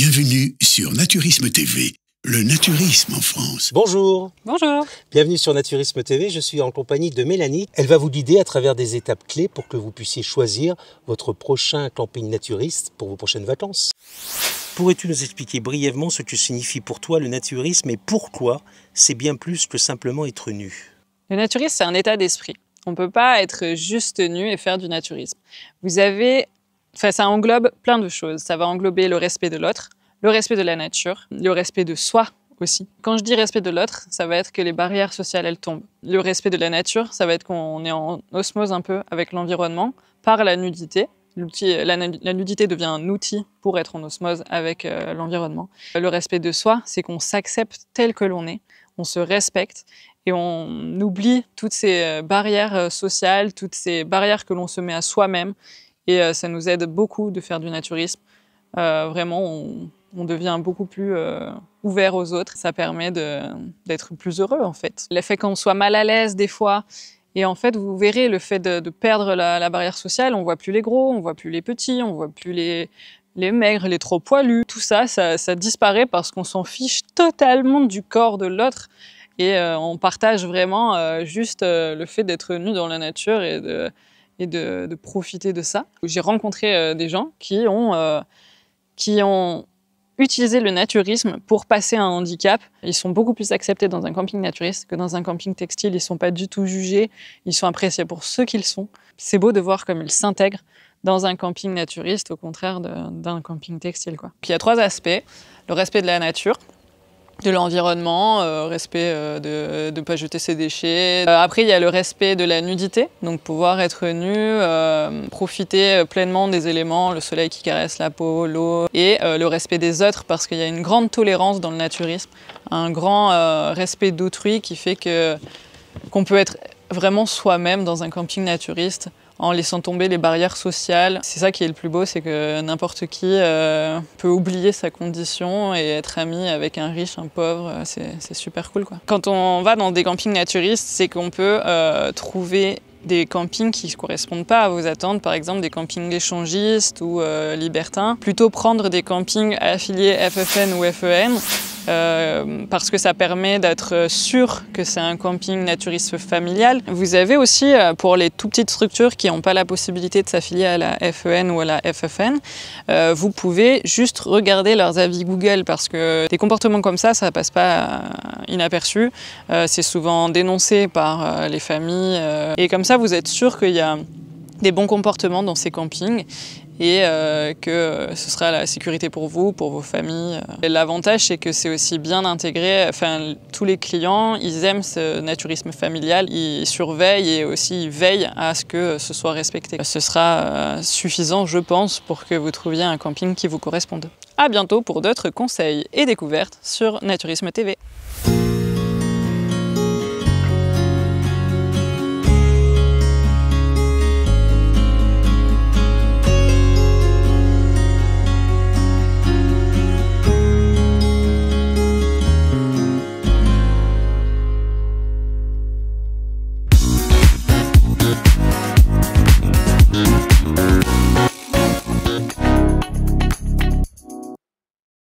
Bienvenue sur Naturisme TV, le naturisme en France. Bonjour. Bonjour. Bienvenue sur Naturisme TV, je suis en compagnie de Mélanie. Elle va vous guider à travers des étapes clés pour que vous puissiez choisir votre prochain camping naturiste pour vos prochaines vacances. Pourrais-tu nous expliquer brièvement ce que signifie pour toi le naturisme et pourquoi c'est bien plus que simplement être nu? Le naturisme, c'est un état d'esprit. On ne peut pas être juste nu et faire du naturisme. Ça englobe plein de choses. Ça va englober le respect de l'autre, le respect de la nature, le respect de soi aussi. Quand je dis respect de l'autre, ça va être que les barrières sociales, elles tombent. Le respect de la nature, ça va être qu'on est en osmose un peu avec l'environnement par la nudité. La nudité devient un outil pour être en osmose avec l'environnement. Le respect de soi, c'est qu'on s'accepte tel que l'on est, on se respecte et on oublie toutes ces barrières sociales, toutes ces barrières que l'on se met à soi-même. Et ça nous aide beaucoup de faire du naturisme. Vraiment, on devient beaucoup plus ouvert aux autres. Ça permet d'être plus heureux, en fait. Le fait qu'on soit mal à l'aise des fois, et en fait, vous verrez, le fait de perdre la barrière sociale, on voit plus les gros, on voit plus les petits, on voit plus les maigres, les trop poilus. Tout ça, ça disparaît parce qu'on s'en fiche totalement du corps de l'autre. Et on partage vraiment juste le fait d'être nu dans la nature et de profiter de ça. J'ai rencontré des gens qui ont utilisé le naturisme pour passer un handicap. Ils sont beaucoup plus acceptés dans un camping naturiste que dans un camping textile. Ils ne sont pas du tout jugés, ils sont appréciés pour ce qu'ils sont. C'est beau de voir comme ils s'intègrent dans un camping naturiste, au contraire d'un camping textile, quoi. Puis il y a 3 aspects. Le respect de la nature, de l'environnement, respect de ne pas jeter ses déchets. Après, il y a le respect de la nudité, donc pouvoir être nu, profiter pleinement des éléments, le soleil qui caresse la peau, l'eau, et le respect des autres, parce qu'il y a une grande tolérance dans le naturisme, un grand respect d'autrui qui fait qu'on peut être vraiment soi-même dans un camping naturiste, en laissant tomber les barrières sociales. C'est ça qui est le plus beau, c'est que n'importe qui peut oublier sa condition et être ami avec un riche, un pauvre, c'est super cool, quoi. Quand on va dans des campings naturistes, c'est qu'on peut trouver des campings qui ne correspondent pas à vos attentes, par exemple des campings échangistes ou libertins. Plutôt prendre des campings affiliés FFN ou FEN, parce que ça permet d'être sûr que c'est un camping naturiste familial. Vous avez aussi, pour les tout petites structures qui n'ont pas la possibilité de s'affilier à la FEN ou à la FFN, vous pouvez juste regarder leurs avis Google, parce que des comportements comme ça ne passe pas inaperçu. C'est souvent dénoncé par les familles. Et comme ça, vous êtes sûr qu'il y a des bons comportements dans ces campings et que ce sera la sécurité pour vous, pour vos familles. L'avantage, c'est que c'est aussi bien intégré. Enfin, tous les clients, ils aiment ce naturisme familial, ils surveillent et aussi ils veillent à ce que ce soit respecté. Ce sera suffisant, je pense, pour que vous trouviez un camping qui vous corresponde. À bientôt pour d'autres conseils et découvertes sur Naturisme TV.